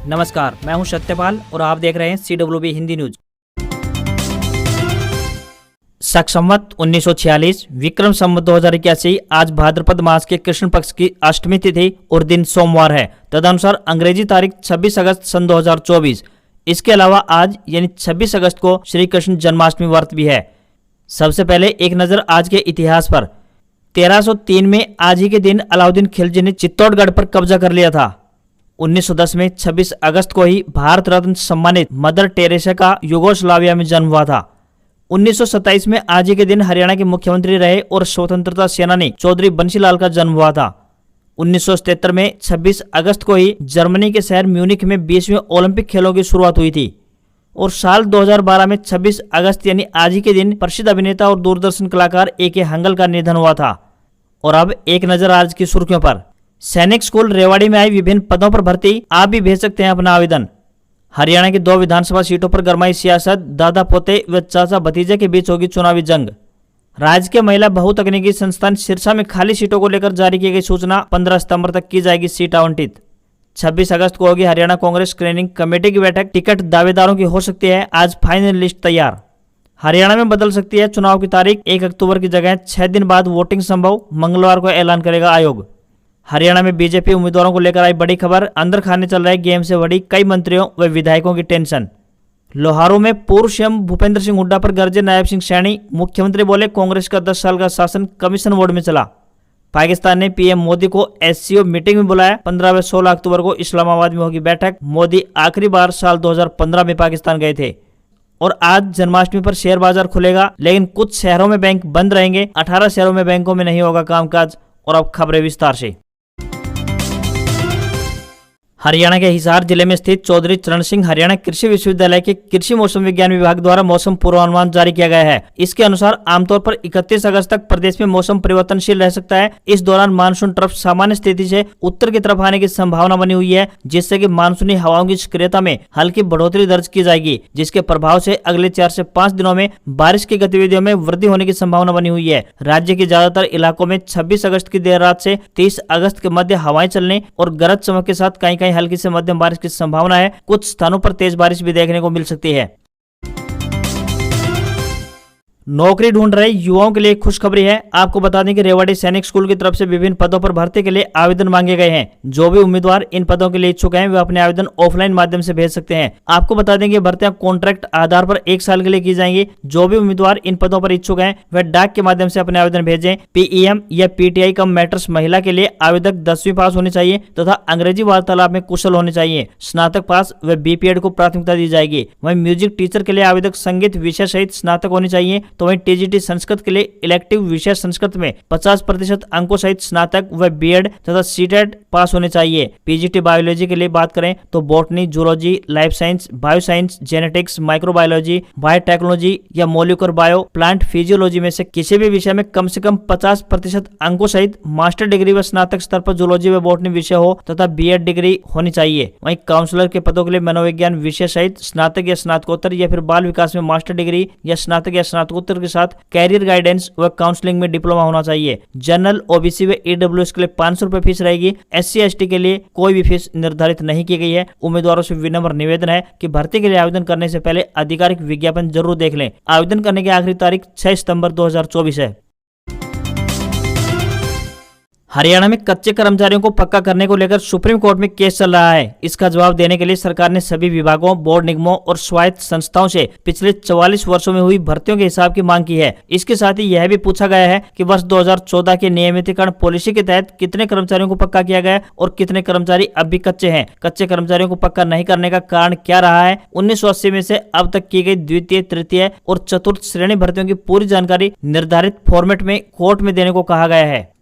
नमस्कार, मैं हूं सत्यपाल और आप देख रहे हैं CWB हिंदी न्यूज। शक संवत 1946 विक्रम संवत 2081 आज भाद्रपद मास के कृष्ण पक्ष की अष्टमी तिथि और दिन सोमवार है। तदनुसार अंग्रेजी तारीख 26 अगस्त सन 2024। इसके अलावा आज यानी 26 अगस्त को श्री कृष्ण जन्माष्टमी व्रत भी है। सबसे पहले एक नजर आज के इतिहास पर। 1303 में आज ही के दिन अलाउद्दीन खिलजी ने चित्तौड़गढ़ पर कब्जा कर लिया था। 1910 में 26 अगस्त को ही भारत रत्न सम्मानित मदर टेरेसा का यूगोस्लाविया में जन्म हुआ था। 1927 में आज ही के दिन हरियाणा के मुख्यमंत्री रहे और स्वतंत्रता सेनानी चौधरी बंसीलाल का जन्म हुआ था। 1977 में 26 अगस्त को ही जर्मनी के शहर म्यूनिख में 20वें ओलंपिक खेलों की शुरुआत हुई थी। और साल 2012 में 26 अगस्त यानी आज ही के दिन प्रसिद्ध अभिनेता और दूरदर्शन कलाकार A.K. हंगल का निधन हुआ था। और अब एक नजर आज की सुर्खियों पर। सैनिक स्कूल रेवाड़ी में आई विभिन्न पदों पर भर्ती, आप भी भेज सकते हैं अपना आवेदन। हरियाणा की 2 विधानसभा सीटों पर गरमाई सियासत, दादा पोते व चाचा भतीजे के बीच होगी चुनावी जंग। राज्य के महिला बहुतकनीकी संस्थान सिरसा में खाली सीटों को लेकर जारी की गई सूचना, 15 सितंबर तक की जाएगी सीट आवंटित। 26 अगस्त को होगी हरियाणा कांग्रेस स्क्रीनिंग कमेटी की बैठक, टिकट दावेदारों की हो सकती है आज फाइनल लिस्ट तैयार। हरियाणा में बदल सकती है चुनाव की तारीख, 1 अक्टूबर की जगह 6 दिन बाद वोटिंग संभव, मंगलवार को ऐलान करेगा आयोग। हरियाणा में बीजेपी उम्मीदवारों को लेकर आई बड़ी खबर, अंदर खाने चल रहे गेम से बढ़ी कई मंत्रियों व विधायकों की टेंशन। लोहारू में पूर्व सीएम भूपेंद्र सिंह हुड्डा पर गरजे नायब सिंह सैनी, मुख्यमंत्री बोले कांग्रेस का 10 साल का शासन कमीशन मोड में चला। पाकिस्तान ने पीएम मोदी को SCO मीटिंग में बुलाया, 15 व 16 अक्टूबर को इस्लामाबाद में होगी बैठक। मोदी आखिरी बार साल 2015 में पाकिस्तान गए थे। और आज जन्माष्टमी पर शेयर बाजार खुलेगा, लेकिन कुछ शहरों में बैंक बंद रहेंगे, 18 शहरों में बैंकों में नहीं होगा कामकाज। और अब खबरें विस्तार से। हरियाणा के हिसार जिले में स्थित चौधरी चरण सिंह हरियाणा कृषि विश्वविद्यालय के कृषि मौसम विज्ञान विभाग द्वारा मौसम पूर्वानुमान जारी किया गया है। इसके अनुसार आमतौर पर 31 अगस्त तक प्रदेश में मौसम परिवर्तनशील रह सकता है। इस दौरान मानसून ट्रफ सामान्य स्थिति से उत्तर की तरफ आने की संभावना बनी हुई है, जिससे कि मानसूनी हवाओं की सक्रियता में हल्की बढ़ोतरी दर्ज की जाएगी, जिसके प्रभाव से अगले 4 से 5 दिनों में बारिश की गतिविधियों में वृद्धि होने की संभावना बनी हुई है। राज्य के ज्यादातर इलाकों में 26 अगस्त की देर रात से 30 अगस्त के मध्य हवाएं चलने और गरज चमक के साथ कहीं कहीं हल्की से मध्यम बारिश की संभावना है। कुछ स्थानों पर तेज बारिश भी देखने को मिल सकती है। नौकरी ढूंढ रहे युवाओं के लिए खुशखबरी है। आपको बता दें कि रेवाड़ी सैनिक स्कूल की तरफ से विभिन्न पदों पर भर्ती के लिए आवेदन मांगे गए हैं। जो भी उम्मीदवार इन पदों के लिए इच्छुक हैं वे अपने आवेदन ऑफलाइन माध्यम से भेज सकते हैं। आपको बता दें कि भर्तियां कॉन्ट्रैक्ट आधार पर 1 साल के लिए की जाएंगी। जो भी उम्मीदवार इन पदों पर इच्छुक हैं वे डाक के माध्यम से अपने आवेदन भेजें। PEM या PTI कम मैटर्स महिला के लिए आवेदक 10वीं पास होनी चाहिए तथा अंग्रेजी वार्तालाप में कुशल होने चाहिए। स्नातक पास व BPED को प्राथमिकता दी जाएगी। वहीं म्यूजिक टीचर के लिए आवेदक संगीत विषय सहित स्नातक होनी चाहिए। तो वहीं TGT संस्कृत के लिए इलेक्टिव विषय संस्कृत में 50% अंकों सहित स्नातक व B.Ed तथा C.TET पास होने चाहिए। PGT बायोलॉजी के लिए बात करें तो botany, zoology, life science, bio science, genetics, microbiology, biotechnology या मॉलिक्यूलर बायो, प्लांट फिजियोलॉजी में से किसी भी विषय में कम से कम 50% अंकों सहित मास्टर डिग्री व स्नातक स्तर पर जूलॉजी व बॉटनी विषय हो तथा B.Ed डिग्री होनी चाहिए। वहीं काउंसलर के पदों के लिए मनोविज्ञान विषय सहित स्नातक या स्नातकोत्तर या फिर बाल विकास में मास्टर डिग्री या स्नातक या स्नातकोत्तर के साथ कैरियर गाइडेंस व काउंसलिंग में डिप्लोमा होना चाहिए। जनरल, OBC व EWS के लिए 500 रुपए फीस रहेगी। SC/ST के लिए कोई भी फीस निर्धारित नहीं की गई है। उम्मीदवारों से विनम्र निवेदन है कि भर्ती के लिए आवेदन करने से पहले आधिकारिक विज्ञापन जरूर देख लें। आवेदन करने की आखिरी तारीख 6 सितंबर 2024 है। हरियाणा में कच्चे कर्मचारियों को पक्का करने को लेकर सुप्रीम कोर्ट में केस चल रहा है। इसका जवाब देने के लिए सरकार ने सभी विभागों, बोर्ड निगमों और स्वायत्त संस्थाओं से पिछले 44 वर्षों में हुई भर्तियों के हिसाब की मांग की है। इसके साथ ही यह भी पूछा गया है कि वर्ष 2014 के नियमितीकरण पॉलिसी के तहत कितने कर्मचारियों को पक्का किया गया और कितने कर्मचारी अब भी कच्चे हैं। कच्चे कर्मचारियों को पक्का नहीं करने का कारण क्या रहा है। 1980 में से अब तक की गई द्वितीय, तृतीय और चतुर्थ श्रेणी भर्तियों की पूरी जानकारी निर्धारित फॉर्मेट में कोर्ट में देने को कहा गया है।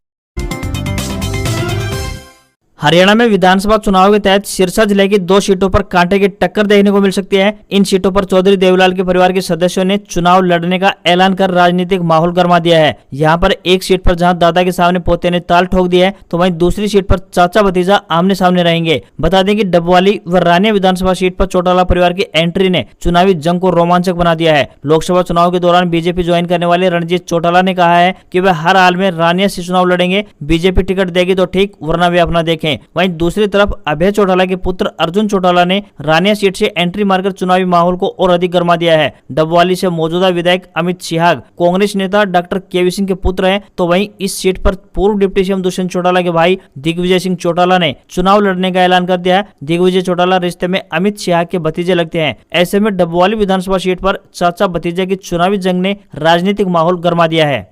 हरियाणा में विधानसभा चुनाव के तहत सिरसा जिले की 2 सीटों पर कांटे की टक्कर देखने को मिल सकती है। इन सीटों पर चौधरी देवलाल के परिवार के सदस्यों ने चुनाव लड़ने का ऐलान कर राजनीतिक माहौल गर्मा दिया है। यहाँ पर एक सीट पर जहां दादा के सामने पोते ने ताल ठोक दिया है, तो वहीं दूसरी सीट पर चाचा भतीजा आमने सामने रहेंगे। बता दें कि डबवाली व रानिया विधानसभा सीट पर चौटाला परिवार की एंट्री ने चुनावी जंग को रोमांचक बना दिया है। लोकसभा चुनाव के दौरान बीजेपी ज्वाइन करने वाले रणजीत चौटाला ने कहा है कि वे हर हाल में रानिया से चुनाव लड़ेंगे। बीजेपी टिकट देगी तो ठीक, वरना वे अपना देखें। हैं। वहीं दूसरी तरफ अभय चौटाला के पुत्र अर्जुन चौटाला ने रानिया सीट से एंट्री मारकर चुनावी माहौल को और अधिक गर्मा दिया है। डबवाली से मौजूदा विधायक अमित सिहाग कांग्रेस नेता डॉक्टर केवी सिंह के पुत्र हैं, तो वहीं इस सीट पर पूर्व डिप्टी सीएम दुष्यंत चौटाला के भाई दिग्विजय सिंह चौटाला ने चुनाव लड़ने का ऐलान कर दिया है। दिग्विजय चौटाला रिश्ते में अमित सिहाग के भतीजे लगते हैं। ऐसे में डबवाली विधानसभा सीट पर चाचा भतीजे की चुनावी जंग ने राजनीतिक माहौल गर्मा दिया है।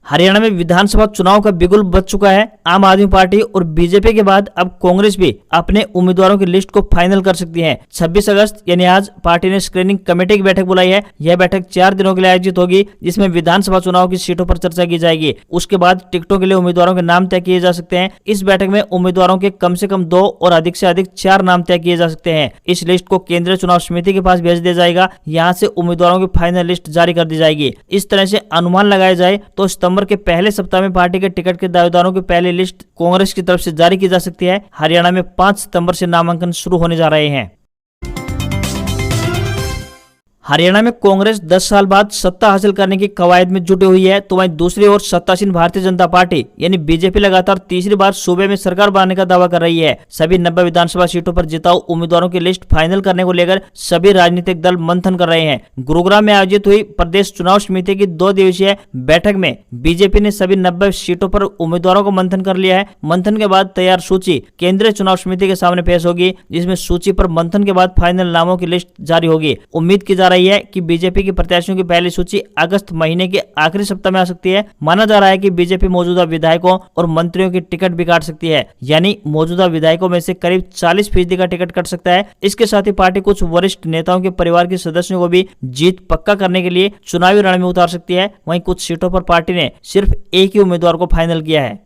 हरियाणा में विधानसभा चुनाव का बिगुल बज चुका है। आम आदमी पार्टी और बीजेपी के बाद अब कांग्रेस भी अपने उम्मीदवारों की लिस्ट को फाइनल कर सकती है। 26 अगस्त यानी आज पार्टी ने स्क्रीनिंग कमेटी की बैठक बुलाई है। यह बैठक 4 दिनों के लिए आयोजित होगी, जिसमें विधानसभा चुनाव की सीटों पर चर्चा की जाएगी। उसके बाद टिकटों के लिए उम्मीदवारों के नाम तय किए जा सकते हैं। इस बैठक में उम्मीदवारों के कम से कम 2 और अधिक से अधिक 4 नाम तय किए जा सकते हैं। इस लिस्ट को केंद्रीय चुनाव समिति के पास भेज दिया जाएगा। यहाँ से उम्मीदवारों की फाइनल लिस्ट जारी कर दी जाएगी। इस तरह से अनुमान लगाया जाए तो सितंबर के पहले सप्ताह में पार्टी के टिकट के दावेदारों की पहली लिस्ट कांग्रेस की तरफ से जारी की जा सकती है। हरियाणा में 5 सितंबर से नामांकन शुरू होने जा रहे हैं। हरियाणा में कांग्रेस 10 साल बाद सत्ता हासिल करने की कवायद में जुटी हुई है, तो वहीं दूसरी ओर सत्तासीन भारतीय जनता पार्टी यानी बीजेपी लगातार तीसरी बार सूबे में सरकार बनाने का दावा कर रही है। सभी 90 विधानसभा सीटों पर जिताऊ उम्मीदवारों की लिस्ट फाइनल करने को लेकर सभी राजनीतिक दल मंथन कर रहे हैं। गुरुग्राम में आयोजित हुई प्रदेश चुनाव समिति की 2 दिवसीय बैठक में बीजेपी ने सभी 90 सीटों पर उम्मीदवारों को मंथन कर लिया है। मंथन के बाद तैयार सूची केंद्रीय चुनाव समिति के सामने पेश होगी, जिसमें सूची पर मंथन के बाद फाइनल नामों की लिस्ट जारी होगी। उम्मीद की जा रही है कि बीजेपी के प्रत्याशियों की पहली सूची अगस्त महीने के आखिरी सप्ताह में आ सकती है। माना जा रहा है कि बीजेपी मौजूदा विधायकों और मंत्रियों की टिकट भी काट सकती है, यानी मौजूदा विधायकों में से करीब 40% का टिकट कट सकता है। इसके साथ ही पार्टी कुछ वरिष्ठ नेताओं के परिवार के सदस्यों को भी जीत पक्का करने के लिए चुनावी रण में उतार सकती है। वहीं कुछ सीटों पर पार्टी ने सिर्फ एक ही उम्मीदवार को फाइनल किया है।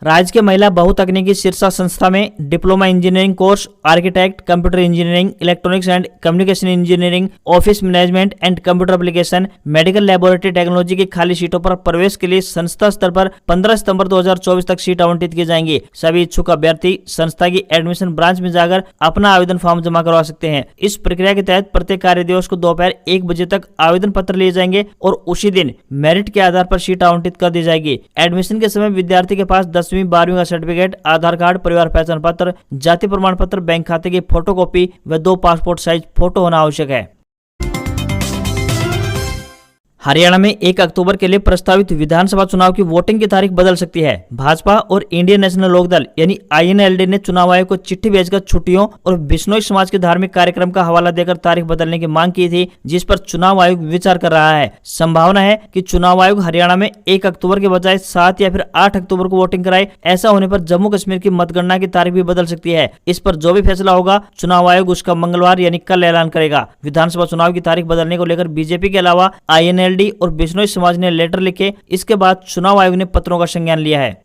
राज्य के महिला बहुतकनीकी शीर्षा संस्था में diploma engineering course, architect, computer engineering, electronics and communication engineering, office management and computer application, medical laboratory technology की खाली सीटों पर प्रवेश के लिए संस्था स्तर पर 15 सितंबर 2024 तक सीट आवंटित की जाएंगी। सभी इच्छुक अभ्यर्थी संस्था की एडमिशन ब्रांच में जाकर अपना आवेदन फॉर्म जमा करवा सकते हैं। इस प्रक्रिया के तहत प्रत्येक कार्य दिवस को दोपहर 1 बजे तक आवेदन पत्र लिए जाएंगे और उसी दिन मेरिट के आधार पर सीट आवंटित कर दी जाएगी। एडमिशन के समय विद्यार्थी के पास 10वीं 12वीं का सर्टिफिकेट, आधार कार्ड, परिवार पहचान पत्र, जाति प्रमाण पत्र, बैंक खाते की फोटोकॉपी व 2 पासपोर्ट साइज फोटो होना आवश्यक है। हरियाणा में 1 अक्टूबर के लिए प्रस्तावित विधानसभा चुनाव की वोटिंग की तारीख बदल सकती है। भाजपा और इंडियन नेशनल लोकदल यानी INLD ने चुनाव आयोग को चिट्ठी भेजकर छुट्टियों और बिश्नोई समाज के धार्मिक कार्यक्रम का हवाला देकर तारीख बदलने की मांग की थी, जिस पर चुनाव आयोग विचार कर रहा है। संभावना है कि चुनाव आयोग हरियाणा में 1 अक्टूबर के बजाय 7 या फिर 8 अक्टूबर को वोटिंग कराए। ऐसा होने पर जम्मू कश्मीर की मतगणना की तारीख भी बदल सकती है। इस पर जो भी फैसला होगा चुनाव आयोग उसका मंगलवार यानी कल ऐलान करेगा। विधानसभा चुनाव की तारीख बदलने को लेकर बीजेपी के अलावा INLD और बिश्नोई समाज ने लेटर लिखे। इसके बाद चुनाव आयोग ने पत्रों का संज्ञान लिया है।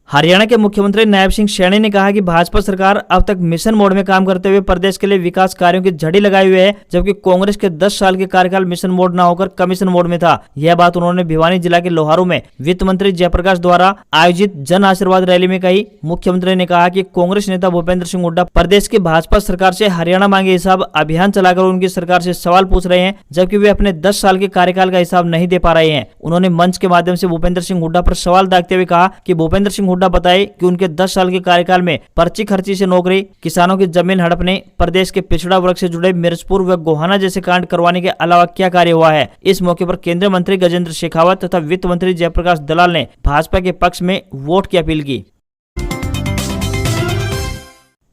हरियाणा के मुख्यमंत्री नायब सिंह सैनी ने कहा कि भाजपा सरकार अब तक मिशन मोड में काम करते हुए प्रदेश के लिए विकास कार्यों की झड़ी लगाई हुई है, जबकि कांग्रेस के 10 साल के कार्यकाल मिशन मोड न होकर कमीशन मोड में था। यह बात उन्होंने भिवानी जिला के लोहारू में वित्त मंत्री जयप्रकाश द्वारा आयोजित जन आशीर्वाद रैली में कही। मुख्यमंत्री ने कहा कि कांग्रेस नेता भूपेंद्र सिंह हुड्डा प्रदेश की भाजपा सरकार से हरियाणा मांगे हिसाब अभियान चलाकर उनकी सरकार से सवाल पूछ रहे हैं, जबकि वे अपने 10 साल के कार्यकाल का हिसाब नहीं दे पा रहे हैं। उन्होंने मंच के माध्यम से भूपेंद्र सिंह हुड्डा पर सवाल दागते हुए कहा कि भूपेंद्र सिंह हुड्डा बताए कि उनके 10 साल के कार्यकाल में पर्ची खर्ची से नौकरी, किसानों की जमीन हड़पने, प्रदेश के पिछड़ा वर्ग से जुड़े मिर्चपुर व गोहाना जैसे कांड करवाने के अलावा क्या कार्य हुआ है। इस मौके पर केंद्रीय मंत्री गजेंद्र शेखावत तथा वित्त मंत्री जयप्रकाश दलाल ने भाजपा के पक्ष में वोट की अपील की।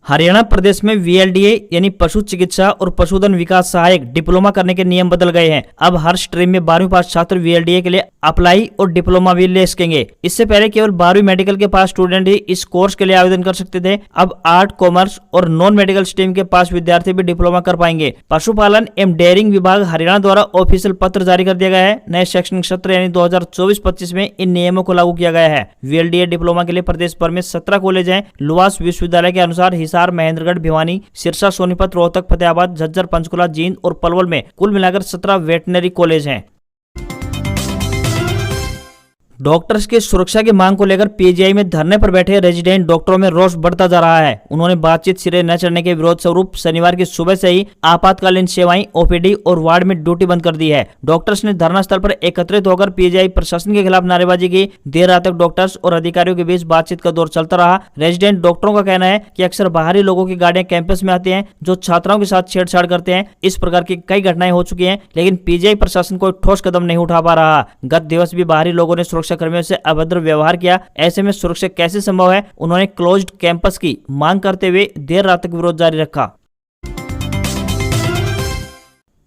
हरियाणा प्रदेश में VLDA यानी पशु चिकित्सा और पशुधन विकास सहायक डिप्लोमा करने के नियम बदल गए हैं। अब हर स्ट्रीम में 12वीं पास छात्र VLDA के लिए अप्लाई और डिप्लोमा भी ले सकेंगे। इससे पहले केवल 12वीं मेडिकल के पास स्टूडेंट ही इस कोर्स के लिए आवेदन कर सकते थे। अब आर्ट, कॉमर्स और नॉन मेडिकल स्ट्रीम के पास विद्यार्थी भी डिप्लोमा कर पाएंगे। पशुपालन एवं डेयरिंग विभाग हरियाणा द्वारा ऑफिशियल पत्र जारी कर दिया गया है। नए शैक्षणिक सत्र यानी 2024-25 में इन नियमों को लागू किया गया है। VLDA डिप्लोमा के लिए प्रदेश भर में 17 कॉलेज हैं। लुवास विश्वविद्यालय के अनुसार हिसार, महेंद्रगढ़, भिवानी, सिरसा, सोनीपत, रोहतक, फतेहाबाद, झज्जर, पंचकुला, जींद और पलवल में कुल मिलाकर 17 वेटनरी कॉलेज हैं। डॉक्टर्स की सुरक्षा की मांग को लेकर पीजीआई में धरने पर बैठे रेजिडेंट डॉक्टरों में रोष बढ़ता जा रहा है। उन्होंने बातचीत सिरे न चढ़ने के विरोध स्वरूप शनिवार की सुबह से ही आपातकालीन सेवाएं, ओपीडी और वार्ड में ड्यूटी बंद कर दी है। डॉक्टर्स ने धरना स्थल पर एकत्रित होकर पीजीआई प्रशासन के खिलाफ नारेबाजी की। देर रात तक डॉक्टर्स और अधिकारियों के बीच बातचीत का दौर चलता रहा। रेजिडेंट डॉक्टरों का कहना है कि अक्सर बाहरी लोगों की गाड़ियां कैंपस में आती हैं जो छात्राओं के साथ छेड़छाड़ करते हैं। इस प्रकार की कई घटनाएं हो चुकी हैं, लेकिन पीजीआई प्रशासन कोई ठोस कदम नहीं उठा पा रहा। गत दिवस भी बाहरी लोगों ने सुरक्षा कर्मियों से अभद्र व्यवहार किया। ऐसे में सुरक्षा कैसे संभव है? उन्होंने क्लोज्ड कैंपस की मांग करते हुए देर रात तक विरोध जारी रखा।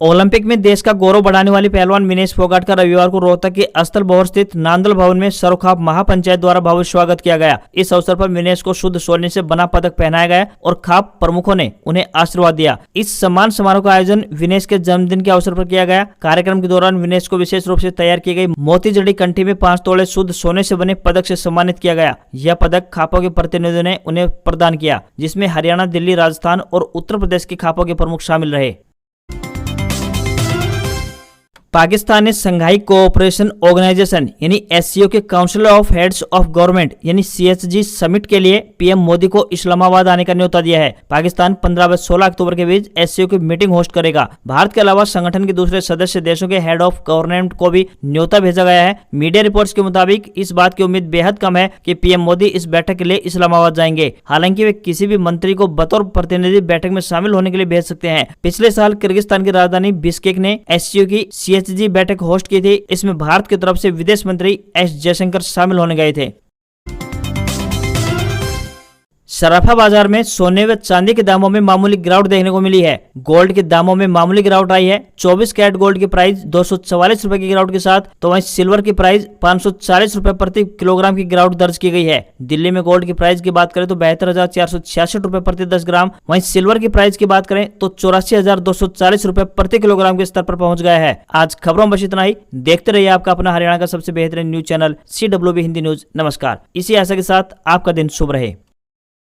ओलंपिक में देश का गौरव बढ़ाने वाली पहलवान विनेश फोगाट का रविवार को रोहतक के अस्थल भवन स्थित नांदल भवन में सरोखाप महापंचायत द्वारा भव्य स्वागत किया गया। इस अवसर पर विनेश को शुद्ध सोने से बना पदक पहनाया गया और खाप प्रमुखों ने उन्हें आशीर्वाद दिया। इस सम्मान समारोह का आयोजन विनेश के जन्मदिन के अवसर पर किया गया। कार्यक्रम के दौरान विनेश को विशेष रूप से तैयार की गई मोती जड़ी कंठी में 5 तोले शुद्ध सोने से बने पदक से सम्मानित किया गया। यह पदक खापों के प्रतिनिधियों ने उन्हें प्रदान किया, जिसमें हरियाणा, दिल्ली, राजस्थान और उत्तर प्रदेश के खापों के प्रमुख शामिल रहे। पाकिस्तान ने संघाई कोऑपरेशन ऑर्गेनाइजेशन यानी एससीओ के council of heads of government यानी सीएचजी समिट के लिए पीएम मोदी को इस्लामाबाद आने का न्योता दिया है। पाकिस्तान 15 व 16 अक्टूबर के बीच एससीओ की मीटिंग होस्ट करेगा। भारत के अलावा संगठन के दूसरे सदस्य देशों के हेड ऑफ गवर्नमेंट को भी न्योता भेजा गया है। मीडिया रिपोर्ट्स के मुताबिक इस बात की उम्मीद बेहद कम है कि पीएम मोदी इस बैठक के लिए इस्लामाबाद जाएंगे। हालांकि वे किसी भी मंत्री को बतौर प्रतिनिधि बैठक में शामिल होने के लिए भेज सकते हैं। पिछले साल किर्गिस्तान की राजधानी बिश्केक ने एससीओ की सीएचजी बैठक होस्ट की थी। इसमें भारत की तरफ से विदेश मंत्री एस जयशंकर शामिल होने गए थे। सराफा बाजार में सोने व चांदी के दामों में मामूली गिरावट देखने को मिली है। गोल्ड के दामों में मामूली गिरावट आई है। 24 कैरेट गोल्ड की प्राइस 244 रुपए की गिरावट के साथ तो वहीं सिल्वर की प्राइस 540 रुपए प्रति किलोग्राम की गिरावट दर्ज की गई है। दिल्ली में गोल्ड की प्राइस की बात करें तो 72,466 रुपए प्रति 10 ग्राम, वहीं सिल्वर की प्राइस की बात करें तो 84,240 रुपए प्रति किलोग्राम के स्तर पर पहुंच गया है। आज खबरों में बस इतना ही। देखते रहिए आपका अपना हरियाणा का सबसे बेहतरीन news channel CWB Hindi news. नमस्कार। इसी आशा के साथ आपका दिन शुभ रहे।